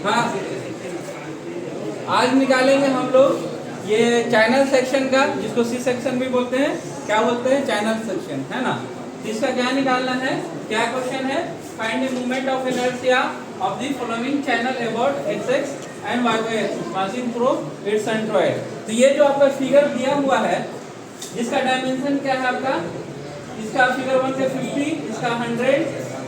हाँ, आज निकालेंगे हम लोग ये चैनल सेक्शन का, जिसको सी सेक्शन भी बोलते हैं। क्या बोलते हैं? चैनल सेक्शन, है ना। इसका क्या निकालना है? क्या क्वेश्चन है? Find the moment of inertia of the following channel about X X and Y Y axis passing through its centroid. तो ये जो आपका फिगर दिया हुआ है, जिसका डायमेंशन क्या है आपका, इसका फिगर 1 से 50, इसका 100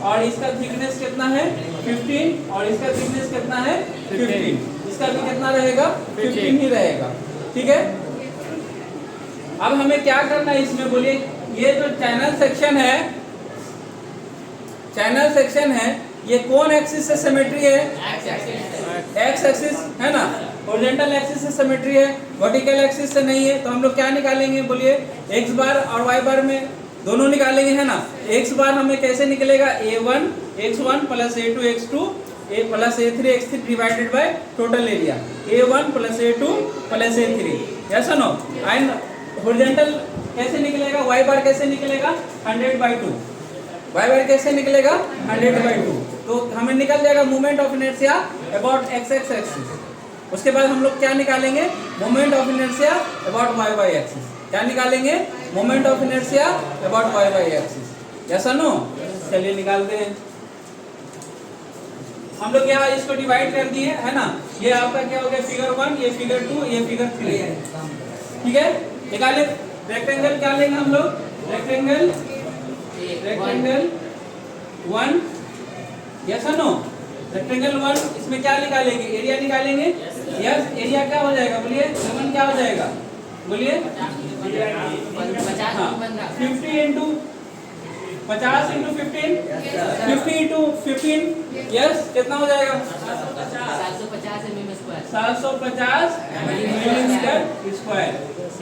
और इसका थिकनेस कितना है 15 और इसका थिकनेस कितना है 15। इसका भी कितना रहेगा 15 ही रहेगा, ठीक है। अब हमें क्या करना है इसमें, बोलिए। ये जो चैनल सेक्शन है, चैनल सेक्शन है, ये कौन एक्सिस से सिमेट्री है? एक्स एक्सिस, है ना। हॉरिजॉन्टल एक्सिस से सिमेट्री है, वर्टिकल एक्सिस से नहीं है। तो हम लोग क्या निकालेंगे, बोलिए। एक्स बार और वाई बार में दोनों निकालेंगे, है ना। एक्स बार हमें कैसे निकलेगा? a1 x1 plus a2 x2 a plus a3 x3 divided by total area a1 plus a2 plus a3, yes no. And horizontal कैसे निकलेगा? y बार कैसे निकलेगा? 100/2। y बार कैसे निकलेगा? 100/2। तो हमें निकल जाएगा moment of inertia about x x axis. उसके बाद हम लोग क्या निकालेंगे? Moment of inertia about y y axis. क्या निकालेंगे? Moment of inertia about y y axis, yes no. चलिए निकालते हैं। हम लोग यहाँ इसको डिवाइड कर दिए, है ना। ये आपका क्या हो गया? फिगर 1, ये फिगर 2, ये फिगर 3, ठीक है। निकाले। रेक्टेंगल क्या लेंगे हम लोग? Rectangle 1, yes no. रेक्टेंगल 1, इसमें क्या निकालेंगे? एरिया निकालेंगे। यस, एरिया क्या हो जाएगा? बोलिए। 7 क्या हो जाएगा? बोलिए। 50 इंटू 50 इंटू 15, 50 इंटू 15, यस, कितना हो जाएगा? 750 mm²,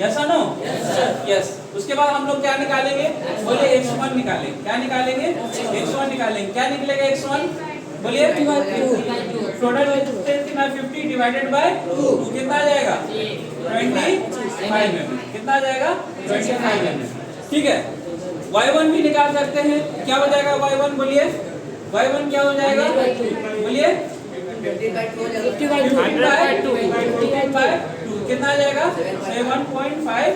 यस नो। यस। उसके बाद हम लोग क्या निकालेंगे? बोलिए। x1 निकालेंगे। क्या निकालेंगे? x1 निकालेंगे। क्या निकलेगा x1? बोलिए। टोटल डिस्टेंस कितना? 50 डिवाइडेड बाय 2, कितना आ जाएगा? 25 mm। कितना आ जाएगा? 25 mm, ठीक है। y1 भी निकाल सकते हैं। क्या हो जाएगा y1? बोलिए। y1 क्या हो जाएगा? बोलिए। 50/2, कितना आ जाएगा? 7.5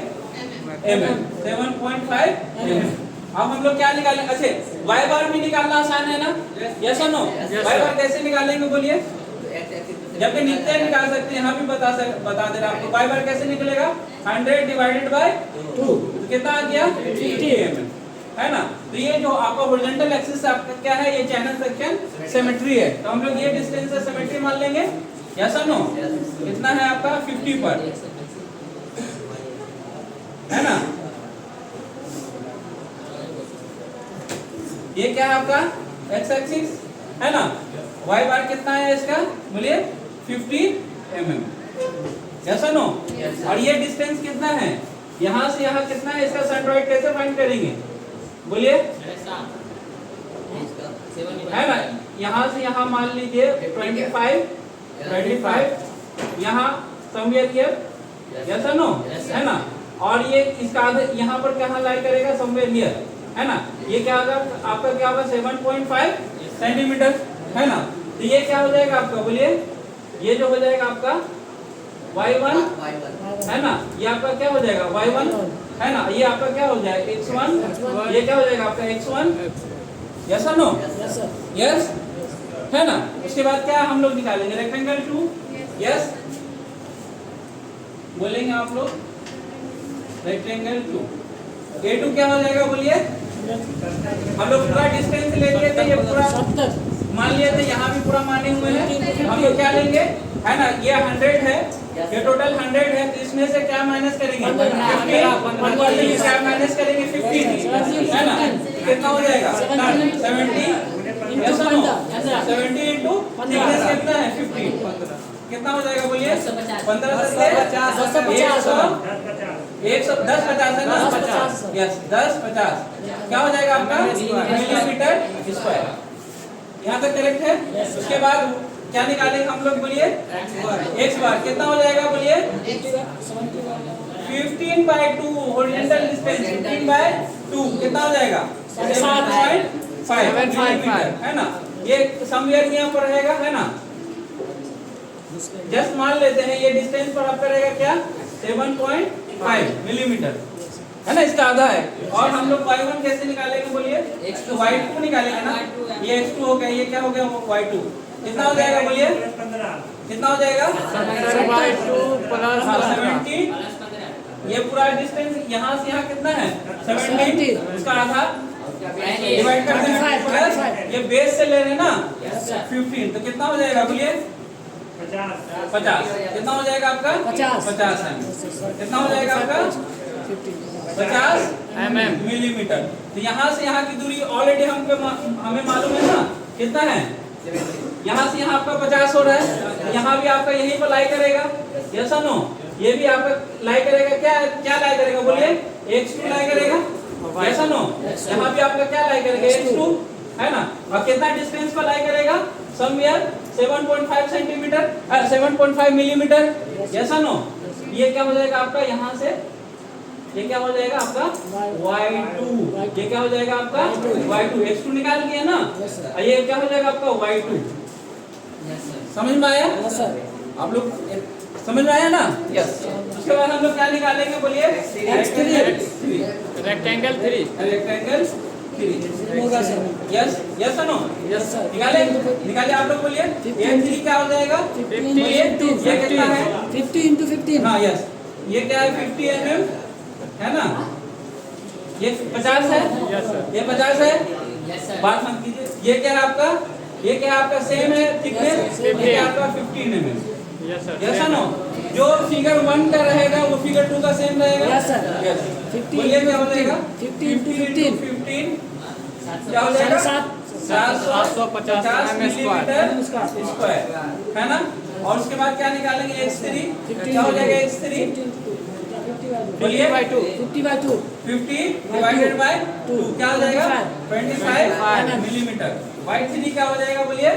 mm, 7.5 mm। अब हम लोग क्या निकालेंगे? अच्छे, y बार भी निकालना आसान है ना, यस और नो। y बार कैसे निकालेंगे? बोलिए। जबकि नीचे निकाल सकते हैं, यहाँ भी बता दे रहा आपको। y बार कैसे निकलेगा? 100 डिवाइडेड बाय 2, कितना आ गया? 50 mm, है ना। तो ये जो आपका हॉरिजॉन्टल एक्सिस आपका क्या है? ये चैनल सेक्शन सिमेट्री है। तो हम लोग ये डिस्टेंस से सिमेट्री मान लेंगे, यस और नो। कितना है आपका? 50 पर, है ना। ये क्या है आपका? एक्स एक्सिस, है ना। y बार कितना है इसका? बोलिए। 50 mm, यस और नो। और ये डिस्टेंस कितना है? यहाँ से यहाँ कितना है? इसका सेंट्रोइड कैसे फाइंड करेंगे? बोलिए, है ना। यहाँ से यहाँ मान लीजिए 25, यहाँ समवेयर हियर, यस और नो, है ना। और ये इसका आधा यहाँ पर कहाँ लाई करेगा? समवेयर हियर, है ना। ये क्या होगा आपका? क्या होगा? 7.5 सेंटीमीटर, है ना। तो ये क्या हो जाएगा आपका? बोलिए। ये जो हो जाएगा आपका y1, है ना। ये आपका क्या हो जाएगा? y1, है ना। ये आपका क्या हो जाएगा? x1, ये क्या हो जाएगा आपका? x1, यस और नो, यस, है ना। उसके बाद क्या हम लोग निकालेंगे? रेक्टेंगल 2, यस, बोलेंगे आप लोग। रेक्टेंगल 2, a2 क्या हो जाएगा? बोलिए। हम लोग पूरा डिस्टेंस ले लिए थे, ये पूरा मान लिए थे, यहाँ भी पूरा माने हुए हैं। हम लोग क्या लेंगे, है ना। ये 100 है, ये टोटल 100 है। तो इसमें से क्या माइनस करेंगे? 15, क्या माइनस करेंगे? 15, है ना। कितना हो जाएगा? 70, यस और नो। 70 इंटू थिकनेस कितना है? 50, कितना हो जाएगा? बोलिए। 15 से 10 50 है ना। 50, यस, 10 50 क्या हो जाएगा आपका? Millimetre square. यहाँ तक करेक्ट है। उसके बाद क्या निकालेंगे हम लोग? बोलिए। x बार कितना हो जाएगा? बोलिए। 15/2, हॉरिजॉन्टल डिस्टेंस 15/2, कितना हो जाएगा? 7.5 मिलीमीटर, है ना। ये समवेयर यहाँ पर रहेगा, है ना। जस्ट मान लेते हैं ये डिस्टेंस पर आपका रहेगा क्या 7.5 मिलीमीटर है ना, इसका आधा है। और हम लोग y1 कैसे निकालेंगे बोलिए, y2 निकालेंगे ना, ये x2 हो गया, ये क्या हो गया y2, कितना हो जाएगा बोलिए, कितना हो जाएगा 17, ये पूरा डिस्टेंस यहाँ से यहाँ कितना है 17, उसका आधा डिवाइड कर देंगे, ये बेस से ले रहे हैं ना 15, तो कितना हो जाएगा बोलिए 50, कितना हो जाएगा आपका 50 है, कितना हो जाएगा आपका 50 मिलीमीटर। तो यहाँ से यहाँ की दूरी ऑलरेडी हमें मालूम है ना कितना है, यहाँ से यहाँ आपका 50 हो रहा है, यहाँ भी आपका यहीं पर लाई करेगा, यस नो, ये भी आपका लाई करेगा, क्या लाई करेगा बोलिए x2 लाई करेगा, यस नो, यहाँ भी आपका क्या लाई करेगा x2 है ना, और कितना डिस्टेंस पर लाई करेगा somewhere 7.5 centimetre 7.5 millimetre, yes no, ये क्या हो जाएगा आपका यहाँ से, ये क्या हो जाएगा आपका y2, ये क्या हो जाएगा आपका y2, x2 निकाल दिया ना, ये क्या हो जाएगा आपका y2, समझ में आया आप लोग, समझ में आया ना, यस। उसके बाद हम लोग क्या निकालेंगे बोलिए रेक्टेंगल 3, यस यस नो, निकाले आप लोग बोलिए, ये क्या हो जाएगा 50, ये कितना है 50 into 15, हाँ यस, ये क्या है 50 mm है ना, ये 50 है, ये 50 है, बात मत कीजिए, ये क्या है आपका, ये क्या है आपका सेम है थिकनेस, ये क्या आपका 15 mm, यस नो, जो फिगर 1 का रहेगा वो फिगर 2 का सेम रहेगा, यस सर, यस, बोलिए क्या हो जाएगा 50 into 15, क्या हो जाएगा 750 मिलीमीटर स्क्वायर है ना। और उसके बाद क्या निकालेंगे x3, क्या हो जाएगा x3 बोलिए 50/2 50 डिवाइडेड बाय 2 क्या हो जाएगा 25 मिलीमीटर, y3 क्या हो जाएगा बोलिए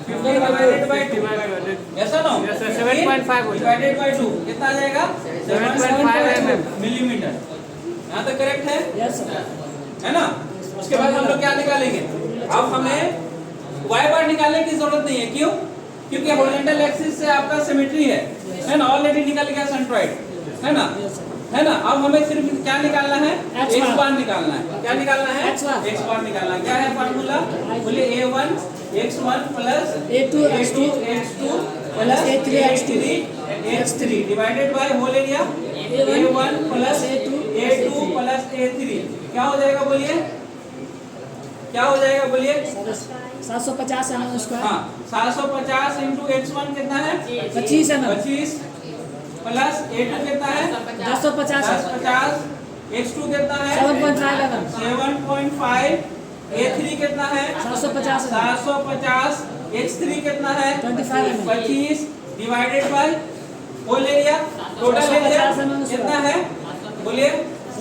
50 divided by 2, yes no 7.5 divided by 2 कितना आ जाएगा 7.5 मिलीमीटर, यहाँ तक करेक्ट है, यस है ना। उसके बाद हम लोग क्या निकालेंगे, अब हमें y बार निकालने की जरूरत नहीं है, क्यों, क्योंकि हॉरिजॉन्टल एक्सिस से आपका सिमेट्री है ना, ऑलरेडी निकल गया सेंट्रॉइड है ना, अब हमें सिर्फ क्या निकालना है x बार निकालना है, क्या निकालना है x बार निकालना है, क्या है फार्मूला बोलिए a1 x1 plus a2 x2 plus a3 x3 divided by whole area a1 plus a2 plus a3 क्या हो जाएगा बोलिए, क्या हो जाएगा बोलिए 750 mm स्क्वायर, हाँ 750 इंटू x1 कितना है 25 mm, 25 प्लस a2 कितना है 1050 x2 कितना है 7.5 mm, 7.5 a3 कितना है 750 750 x3 कितना है 25 mm, 25 divided by whole area, total area कितना है बोलिए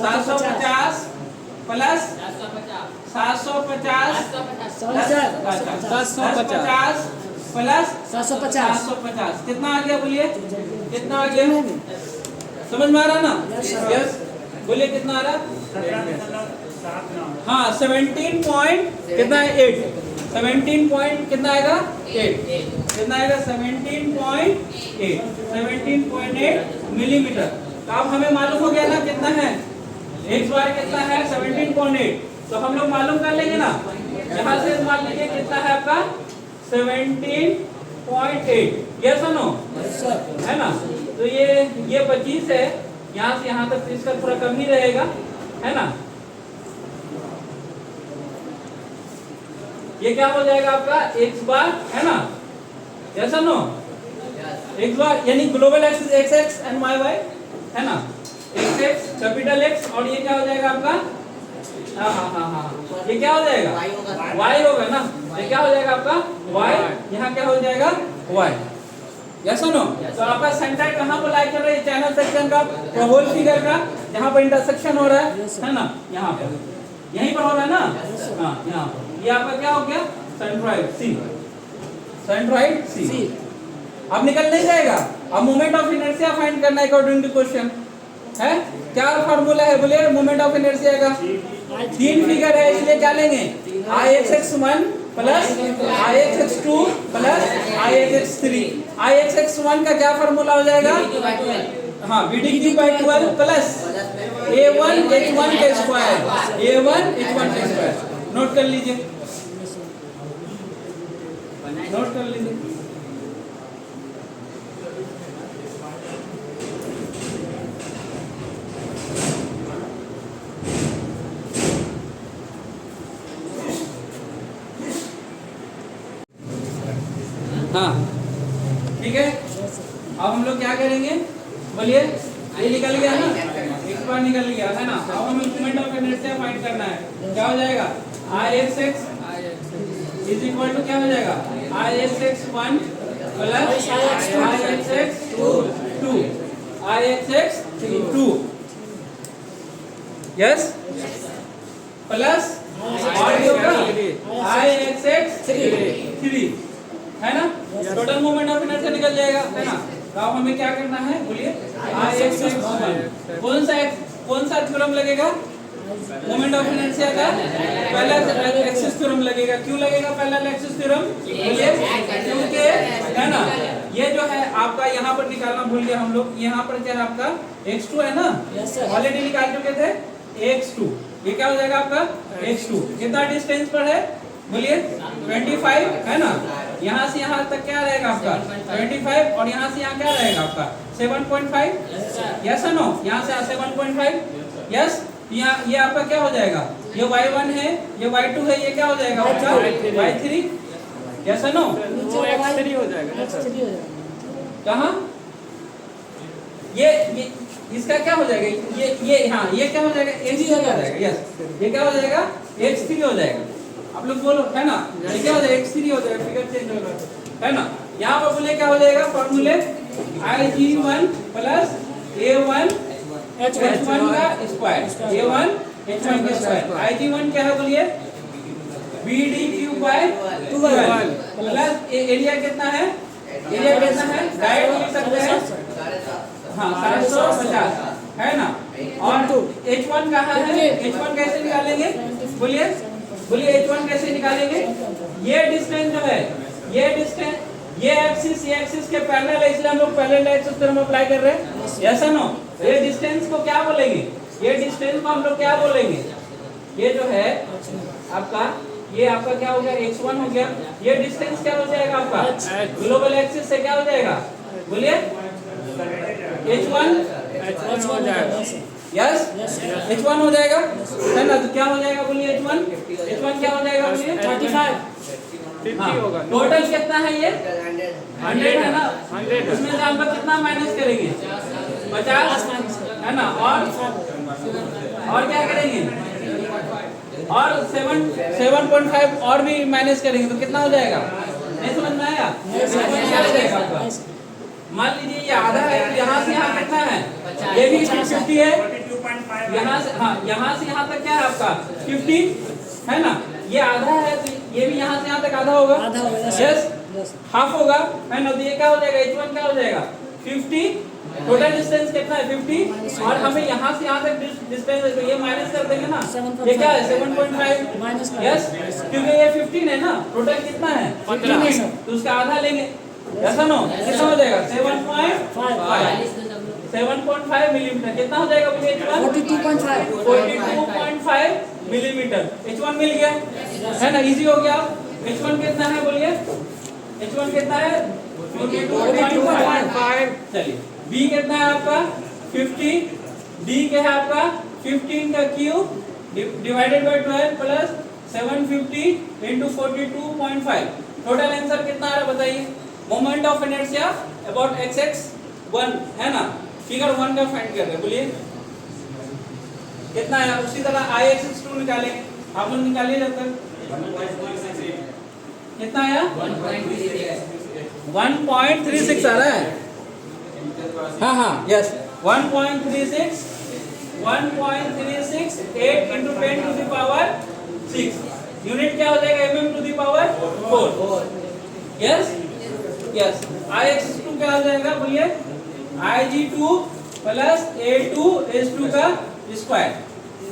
750 प्लस 750 प्लस 750 कितना आ गया बोलिए, कितना आ गया, समझ में आ रहा ना, यस बोलिए कितना आ रहा, हाँ 17 पॉइंट कितना है 8, 17 पॉइंट कितना आएगा 8, कितना आएगा 17.8 मिलीमीटर। तो अब हमें मालूम हो गया ना कितना है x बार कितना है 17.8, तो हम लोग मालूम कर लेंगे ना, यहाँ से मान लीजिए कितना है आपका 17.8, यस नो, है ना, तो ये 25 है, यहाँ से यहाँ तक इसका थोड़ा कम ही रहेगा, है ना, ये क्या हो जाएगा आपका x बार है ना, यस नो, x बार यानी global axis x and y है ना, x कैपिटल X और ये क्या हो जाएगा आपका, हाँ ये क्या हो जाएगा y होगा ना, ये क्या हो जाएगा आपका y, यहाँ क्या हो जाएगा y, यस नो। तो आपका सेंटर कहाँ पर लाई कर रहा है, चैनल सेक्शन का होल फिगर का जहाँ पर इंटरसेक्शन हो रहा है ना, यहाँ पर यहीं पर हो रहा है ना, हाँ यहाँ पर, ये आपका क्या हो गया सेंट्रॉइड C, सेंट्रॉइड C। अब निकल नहीं जाएगा, अब मोमेंट ऑफ इनर्शिया फाइंड करना है अकॉर्डिंग टू क्वेश्चन है, क्या फार्मूला है बोलिए मोमेंट ऑफ इनर्शिया का, 3 फिगर है इसलिए क्या लेंगे Ixx1 plus Ixx2 plus IXX3 IXX1 का क्या फॉर्मूला हो जाएगा? हाँ BD3/12 प्लस A1 H1 के स्क्वायर A1 H1 के स्क्वायर। नोट कर लीजिए, नोट कर लीजिए। हाँ ठीक है, अब हम लोग क्या करेंगे बोलिए? ये निकल गया ना, एक बार निकल गया है ना। अब हमें मोमेंट ऑफ इनर्शिया फाइंड करना है। क्या हो जाएगा? IXX इज इक्वल टू क्या हो जाएगा? IXX1 plus IXX2 IXX2 yes plus और ये होगा IXX3 है ना। टोटल मोमेंट ऑफ इनर्शिया निकल जाएगा है ना। तो अब हमें क्या करना है बोलिए? IXX1 कौन सा थ्योरम लगेगा? मोमेंट ऑफ इनर्शिया का पहला एक्सिस थ्योरम लगेगा। क्यों लगेगा पहला एक्सिस थ्योरम? बोलिए क्योंकि है ना ये जो है आपका यहाँ पर निकालना भूल गए हम लोग। यहाँ पर क्या है आपका x2 है ना, ऑलरेडी निकाल चुके थे x2। ये क्या हो जाएगा आपका x2। कितना डिस्टेंस पर है बोलिए? 25 है ना। यहाँ से यहाँ तक क्या रहेगा आपका 25 और यहाँ से यहाँ क्या रहेगा आपका 7.5 यस नो। यहाँ से 7.5 यस। यहाँ ये आपका क्या हो जाएगा? ये y1 है, ये y2 है, ये क्या हो जाएगा आपका y3 यस नो। x3 हो जाएगा। कहाँ ये इसका क्या हो जाएगा? ये हाँ ये क्या हो जाएगा? x3 हो जाएगा यस। ये क्या हो जाएगा? x3 हो जाएगा। आप लोग बोलो है ना, ये क्या हो जाएगा? x3 हो जाएगा, फिगर चेंज हो रहा है ना। यहाँ पर बोले क्या हो जाएगा फॉर्मूले? IG1 प्लस A1 H1 का स्क्वायर A1 H1 का स्क्वायर। IG1 क्या है बोलिए? BD3/12 प्लस एरिया कितना है? एरिया कितना है? डायरेक्ट लिख सकते हैं हाँ 750 है ना। और H1 कहाँ है? H1 कैसे निकालेंगे बोलिए? बोलिए H1 कैसे निकालेंगे? ये डिस्टेंस जो है ये डिस्टेंस ये एक्सिस के पैरेलल है, इसलिए हम लोग पैरेलल एक्सिस थ्योरम अप्लाई कर रहे हैं यस नो। ये डिस्टेंस को क्या बोलेंगे? ये डिस्टेंस को हम लोग क्या बोलेंगे? ये जो है आपका ये आपका क्या हो गया? x1 हो गया। ये डिस्टेंस क्या हो जाएगा आपका? ग्लोबल एक्सिस से क्या हो जाएगा बोलिए? H1 हो जाएगा यस H1 हो जाएगा है ना। तो क्या हो जाएगा बोलिए? H1 क्या हो जाएगा बोलिए? 50 होगा। टोटल कितना है ये? 100 है ना। इसमें से हम लोग कितना माइनस करेंगे? 50 है ना। और क्या करेंगे? और 7.5 और भी माइनस करेंगे तो कितना हो जाएगा? नहीं समझ में आया? क्या हो जाएगा आपका? मान लीजिए ये आधा है तो यहाँ से यहाँ कितना है? ये भी 50 है। यहाँ से हाँ यहाँ से यहाँ तक क्या है आपका 50 है ना। ये आधा है तो ये भी यहाँ से यहाँ तक आधा होगा यस हाफ होगा है ना। तो ये क्या हो जाएगा? H1 क्या हो जाएगा? 50। टोटल डिस्टेंस कितना है? 50 और हमें यहाँ से यहाँ तक डिस्टेंस है तो ये माइनस कर देंगे ना। ये क्या है? 7.5 यस क्योंकि ये 15 है ना। टोटल कितना है? 15 तो उसका आधा लेंगे ऐसा नो। कितना हो जाएगा? 7.5 मिलीमीटर। कितना हो जाएगा बोलिए? 42.5 मिलीमीटर। H1 मिल गया है ना, इजी हो गया। H1 कितना है बोलिए? H1 कितना है? 42.5। चलिए B कितना है आपका? 50। D क्या है आपका? 15 का cube divided by 12 plus 750 into 42.5। Total answer कितना आ रहा है बताइए? Moment of inertia about XX1 है ना। फिगर 1 का फाइंड कर रहे हैं बोलिए कितना है? उसी तरह IXX2 निकालेंगे। आप लोग निकालिए जब तक। कितना आया? 1.36 आ रहा है। हाँ हाँ yes 1.36 8 into 10 to the power 6। Unit क्या हो जाएगा? mm to the power 4 yes yes. IX2 क्या हो जाएगा बोलिए? IG2 प्लस A2 H2 का स्क्वायर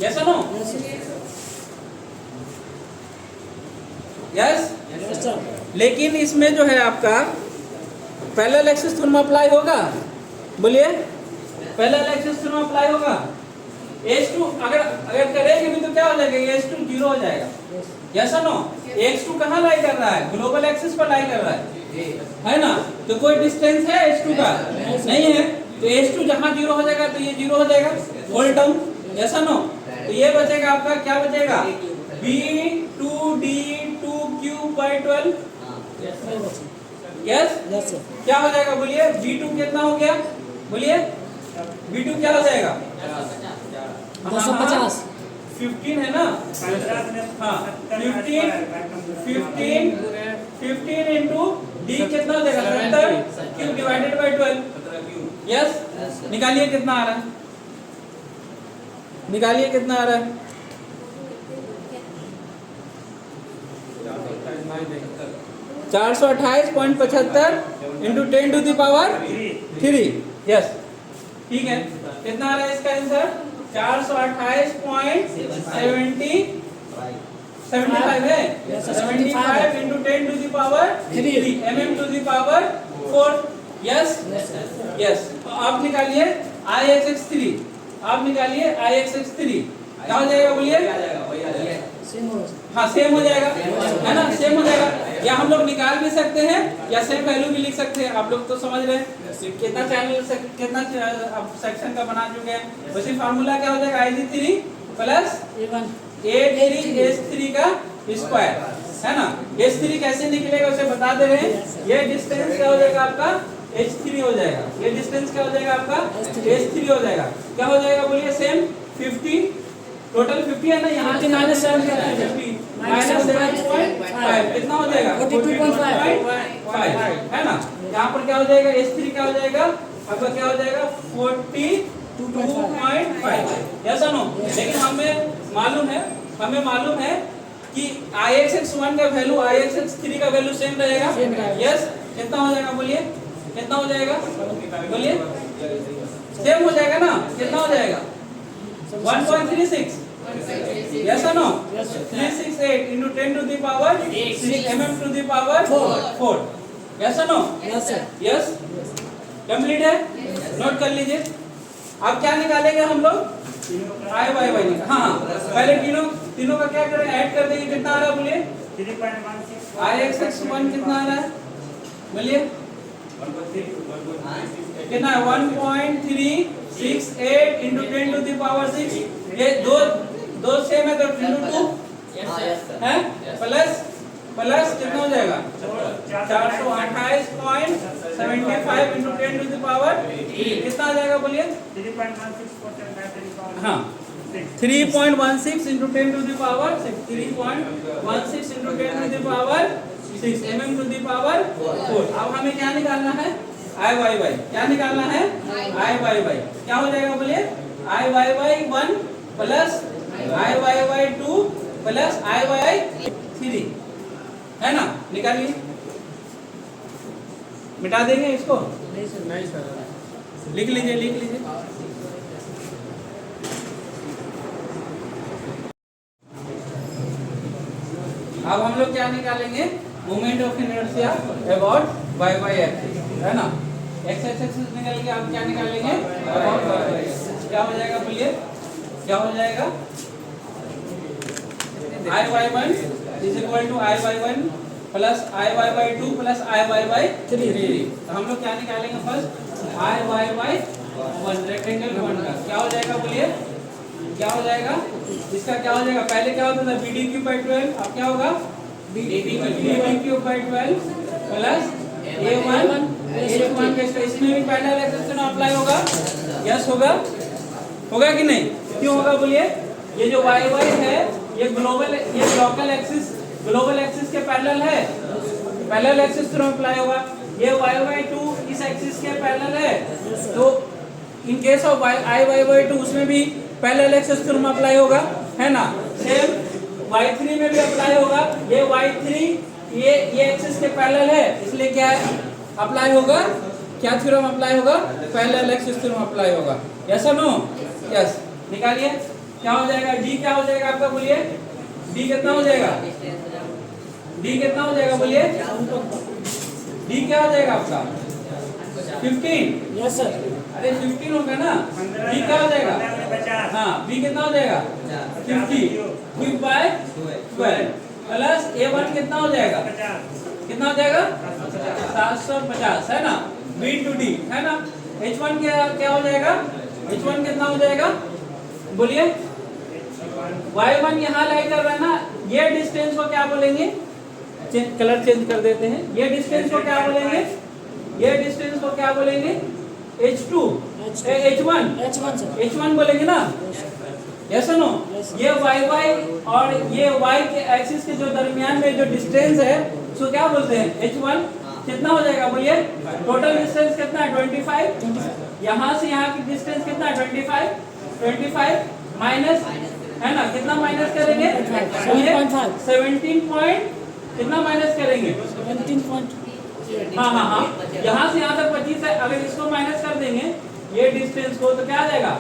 यस नो यस। लेकिन इसमें जो है आपका पैरेलल एक्सिस थ्योरम अप्लाई होगा? बोलिए, पैरेलल एक्सिस थ्योरम अप्लाई होगा? H2 अगर करेंगे भी तो क्या हो जाएगा? H2 जीरो हो जाएगा। यस और नो? H2 कहाँ लाई कर रहा है? ग्लोबल एक्सिस पर लाई कर रहा है ना? तो कोई डिस्टेंस है H2 का? नहीं है। तो H2 जहाँ जीरो हो जाएगा तो ये जीरो हो जाएगा होल टर्म। यस और नो? तो ये बचेगा आपका, क्या बचेगा? B2D2Q/12। यस, क्या हो जाएगा बोलिए? B2 कितना हो गया? बोलिए, B2 क्या हो जाएगा? 250। 15 है ना? हाँ, 15 इंटू D कितना हो जाएगा? 70 क्यूब डिवाइडेड बाय 12। यस, निकालिए कितना आ रहा है? निकालिए कितना आ रहा है? 428.75 इंटू 10⁵ यस, ठीक है। कितना आ रहा है इसका आंसर? 428.75 है। 75 इंटू 10⁵ mm⁴ यस यस। आप निकालिए IXX3, आप निकालिए IXX3 क्या हो जाएगा बोलिए? हाँ सेम हो जाएगा, है ना? सेम हो जाएगा। या हम लोग निकाल भी सकते हैं या सेम वैल्यू भी लिख सकते हैं। आप लोग तो समझ रहे हैं कितना चैनल से कितना सेक्शन का बना चुके हैं। उसी फार्मूला क्या हो जाएगा? Ig3 प्लस A3H3 का स्क्वायर, है ना? H3 कैसे निकलेगा उसे बता दे रहे हैं। ये डिस्टेंस क्या हो जाएगा आपका? H3 हो जाएगा। ये डिस्टेंस क्या हो जाएगा आपका? H3 हो जाएगा। क्या हो जाएगा बोलिए? सेम 50, टोटल 50 है ना? यहाँ से -7 -7.5 कितना हो जाएगा? 42.5 है ना? यहाँ पर क्या हो जाएगा? H3 क्या हो जाएगा आपका? क्या हो जाएगा? 42.5। यस और नो? लेकिन हमें मालूम है कि IXX1 का वैल्यू IXX3 का वैल्यू सेम रहेगा। यस, कितना हो जाएगा बोलिए? कितना हो जाएगा बोलिए? सेम हो जाएगा ना? कितना हो जाएगा? 1.36। यस और नो? 368 इंटू 10⁶ mm⁴ यस और नो? यस, कंप्लीट है। नोट कर लीजिए। अब क्या निकालेंगे हम लोग? I Y निकाल। हाँ, पहले तीनों का क्या करें? ऐड कर देंगे। कितना आ रहा है बोलिए? 3.16। IXX1 कितना आ रहा है बोलिए? कितना है? 1.368 इंटू 10⁶ ये दो सेम है तो इंटू 2 है प्लस कितना हो जाएगा? 428.75 इंटू 10� कितना आ जाएगा बोलिए? 3.16 हाँ 3.16 इंटू 10⁻6 3.16 इंटू 10⁻6 mm⁴ अब हमें क्या निकालना है? IYY। क्या निकालना है? IYY। क्या हो जाएगा बोलिए? IYY1 plus IYY2 plus IYY3 है ना? निकालिए। मिटा देंगे इसको? नहीं सर। लिख लीजिए। अब हम लोग क्या निकालेंगे? Moment of inertia about YY axis, है ना? X एक्सिस निकल के आप क्या निकालेंगे? About YY axis. क्या हो जाएगा बोलिए? क्या हो जाएगा? IY1 is equal to IY1 plus IYY2 plus IYY3। तो हम लोग क्या निकालेंगे? फर्स्ट IYY1 रेक्टेंगल 1 का क्या हो जाएगा बोलिए? क्या हो जाएगा? इसका क्या हो जाएगा? पहले क्या होता था? BD3/12। अब क्या होगा? BD3/12 प्लस A1 के इसमें भी पैरेलल एक्सिस से अप्लाई होगा। यस होगा कि नहीं? क्यों होगा बोलिए? ये जो YY है ये लोकल एक्सिस के पैरेलल है, पैरेलल एक्सिस थ्रू अप्लाई होगा। ये YY2 इस एक्सिस के पैरेलल है, तो इन केस ऑफ IYY2 उसमें भी पैरेलल एक्सिस थ्रू अप्लाई होगा, है ना? सेम Y3 में भी अप्लाई होगा। ये Y3 ये एक्सिस के पैरेलल है, इसलिए क्या अप्लाई होगा? क्या थ्योरम अप्लाई होगा? पैरेलल एक्सिस थ्योरम अप्लाई होगा। यस और नो? यस। निकालिए। क्या हो जाएगा? D क्या हो जाएगा आपका बोलिए? D कितना हो जाएगा? D कितना हो जाएगा बोलिए? D क्या हो जाएगा आपका? 15। Yes sir. अरे 15 होगा ना, बी क्या हो जाएगा? हाँ, बी कितना हो जाएगा? 50 क्यूब बाय 12 प्लस A1 कितना हो जाएगा? कितना हो जाएगा? 750 है ना, B टू D है ना। H1 क्या हो जाएगा? H1 कितना हो जाएगा बोलिए? Y1 यहाँ लाई कर रहा है ना, ये डिस्टेंस को क्या बोलेंगे? कलर चेंज कर देते हैं। ये डिस्टेंस को क्या बोलेंगे? ये डिस्टेंस को क्या बोलेंगे? H2 H1 H1 H1 बोलेंगे ना, यस नो। ये y और ये y के एक्सिस के जो दरमियान में जो डिस्टेंस है उसको क्या बोलते हैं? H1 कितना हो जाएगा बोलिए? टोटल डिस्टेंस कितना है? 25। यहाँ से यहाँ की डिस्टेंस कितना है? 25 माइनस है ना, कितना माइनस करेंगे? 17 पॉइंट कितना माइनस करेंगे? 17.8। हाँ, यहाँ से यहाँ तक 25 है, अगर इसको माइनस कर देंगे ये डिस्टेंस को तो क्या आ जाएगा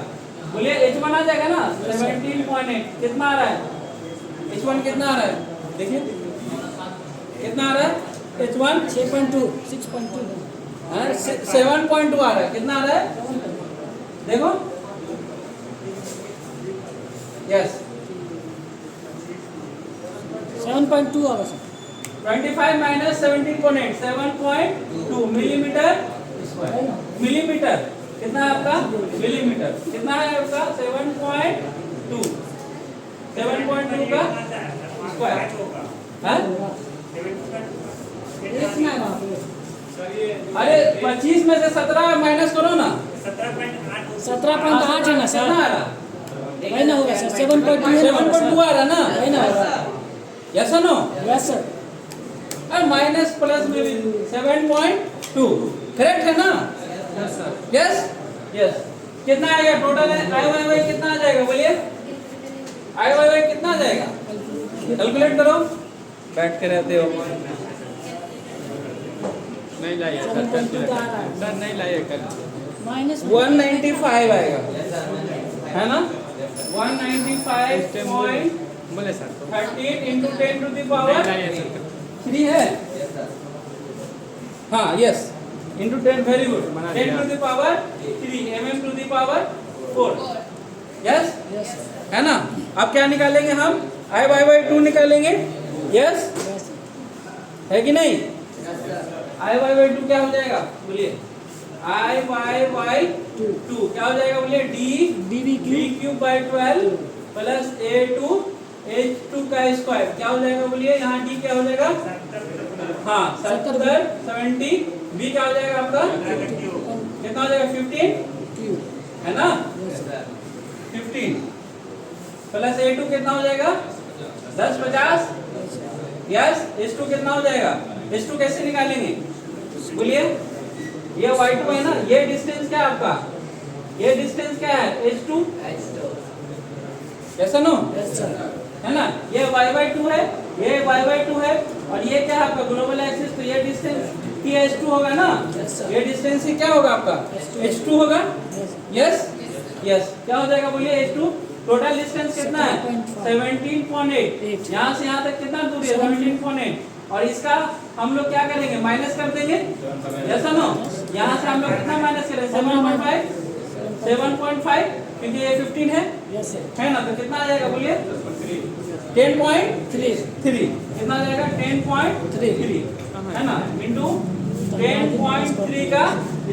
बोलिए? H1 आ जाएगा ना 17.8। कितना आ रहा है H1? कितना आ रहा है देखिए, कितना आ रहा है H1? 6.2 6.2 7.2 आ रहा है। कितना आ रहा है देखो, यस 7.2 होगा sir. 25 minus 17.8 7.2 millimetre square. Millimetre कितना है आपका? मिलीमीटर कितना है आपका? 7.2 का स्क्वायर है। अरे 25 में से 17 माइनस करो ना, 17.8 है ना सर? कितना आ रहा? वही ना होगा सर। 7.2 7.2 आ रहा ना, वही ना होगा। Yes no. Yes sir. और माइनस प्लस में भी 7.2 करेक्ट है ना? Yes yes. कितना आएगा टोटल? आई कितना आ जाएगा बोलिए? आई कितना आ जाएगा? कैलकुलेट करो, बैठ के रहते हो। नहीं लाइए सर, 7.2 का आ रहा है। सर नहीं लाइए कल। माइनस 195 आएगा है ना, 195.13 बोले सर into 10 to the नहीं power लाइए सर। 3 है। हाँ यस, into 10 वेरी गुड, बना 10 दिया। to the power 3 mm to the power 4 yes yes है ना। अब क्या निकालेंगे हम? आई वाई बाई 2 निकालेंगे। यस यस है कि नहीं? आई वाई बाई 2 क्या हो जाएगा बोलिए? आई वाई बाई 2 क्या हो जाएगा बोलिए? D V B cube by 12 plus A2 H2 का स्क्वायर क्या हो जाएगा बोलिए? यहाँ D क्या हो जाएगा? हाँ 70 B क्या हो जाएगा आपका? कितना हो जाएगा? 15 है ना, 15 प्लस A2 कितना हो जाएगा? 1050 यस। H2 कितना हो जाएगा? H2 कैसे निकालेंगे बोलिए? ये Y2 है ना, ये डिस्टेंस क्या है आपका? ये डिस्टेंस क्या है? H2 कैसा नो यस सर। है ना। ये y/2 है, ये y/2 है, और ये क्या है आपका? Global axis. तो ये डिस्टेंस की H2 होगा ना, Yes, sir. ये डिस्टेंस ही क्या होगा आपका? H2 होगा। यस यस क्या हो जाएगा बोलिए? H2 टोटल डिस्टेंस कितना है? 17.8। यहाँ से यहाँ तक कितना दूरी है? 17.8। और इसका हम लोग क्या करेंगे? माइनस कर देंगे। यस नो, यहाँ से हम लोग कितना माइनस करेंगे? 7.5 क्योंकि ये 15 है यस सर। है ना। तो कितना आ जाएगा बोलिए? 10.3 कितना आ जाएगा? 10.3 है ना, इंटू 10.3 का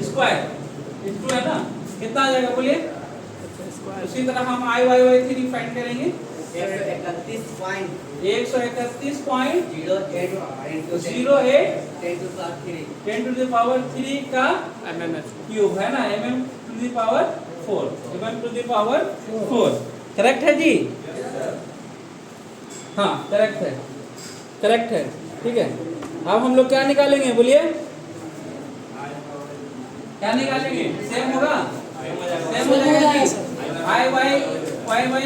स्क्वायर इंटू है ना, कितना आ जाएगा बोलिए? उसी तरह हम आई वाई वाई 3 फाइंड करेंगे। 131.08 10 to the power 3 का MMS क्यूब है ना, mm to the power 4 mm to the power 4 correct है जी? हाँ करेक्ट है, करेक्ट है। ठीक है, अब हम लोग क्या निकालेंगे बोलिए? क्या निकालेंगे? सेम होगा, सेम हो जाएगा जी। I Y Y Y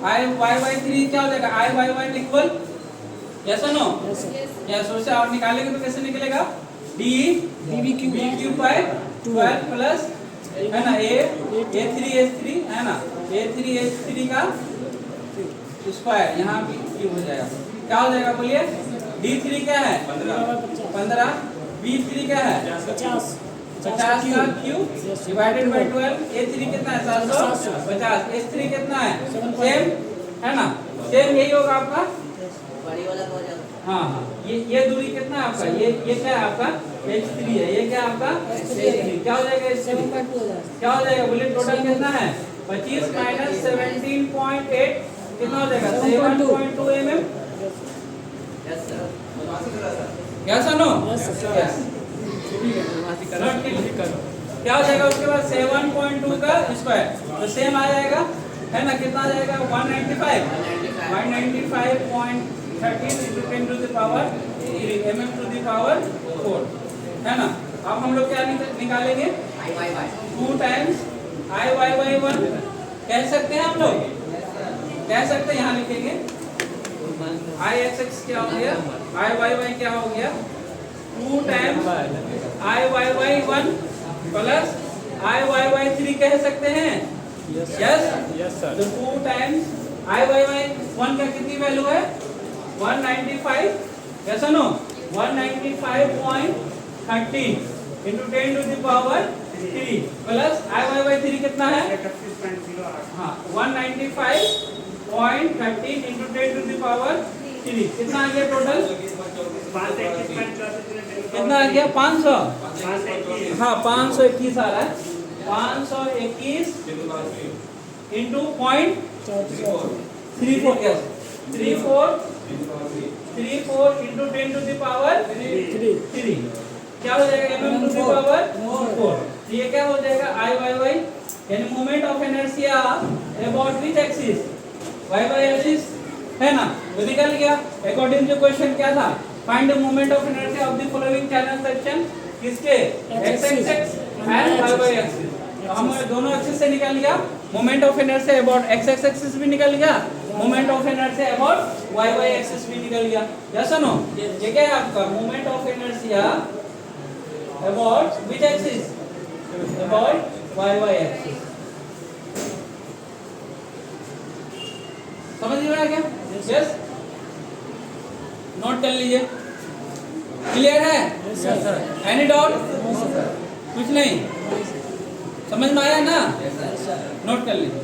I Y Y 3 क्या हो जाएगा? I Y Y equal yes और नो? Yes sir. यस। उससे और निकालेंगे तो कैसे निकलेगा? D D V cube B cube by 12 plus है ना A3 है ना, A3 का स्क्वायर यहाँ भी क्यूब हो जाएगा। क्या हो जाएगा बोलिए? D3 क्या है? 15 B3 क्या है? 50 50 का क्यूब डिवाइडेड बाय 12, A3 कितना है 750, H3 कितना है सेम है ना, सेम यही होगा आपका। हाँ हाँ, ये दूरी कितना है आपका, ये क्या है आपका H3 है, ये क्या है आपका H3, क्या हो जाएगा H3, क्या हो जाएगा बोलिए, टोटल कितना है 25 माइनस 17.8 कितना हो जाएगा 7.2 mm। यस नो यस, क्या हो जाएगा उसके बाद 7.2 का स्क्वायर, तो सेम आ जाएगा है ना, कितना आ जाएगा 195.13 into 10 to the power 3 mm to the power 4 है ना। अब हम लोग क्या निकालेंगे 2 times I/1 कह सकते हैं हम लोग, कह सकते हैं, यहाँ लिखेंगे I(x) क्या हो गया, I/y क्या हो गया 2 times I/1 प्लस I/3 कह सकते हैं। Yes yes sir. तो 2 times I/1 का कितनी वैल्यू है 195, yes no 195.13 into 10 to the power 3 plus I/3 कितना है, हाँ 195.13 into 10 to the power 3 कितना आ गया टोटल, कितना आ गया 500, हाँ 521 आ रहा है, 521 into 0.34 क्या 34 into 10 to the power 3 क्या हो जाएगा mm to the power 4, ये क्या हो जाएगा I/y यानी moment of inertia about which axis, y axis है ना, तो निकल गया। अकॉर्डिंग टू क्वेश्चन क्या था, find the moment of inertia of the following channel section, किसके x axis and y axis, तो हम दोनों एक्सिस से निकल गया moment of inertia about x axis भी निकल गया, moment of inertia about y axis भी निकल गया। यस और नो, ये क्या है आपका moment of inertia about which axis, about y axis, समझ में आया क्या, यस नोट कर लीजिए, क्लियर है, एनी डाउट, कुछ नहीं समझ में आया ना, नोट कर लीजिए।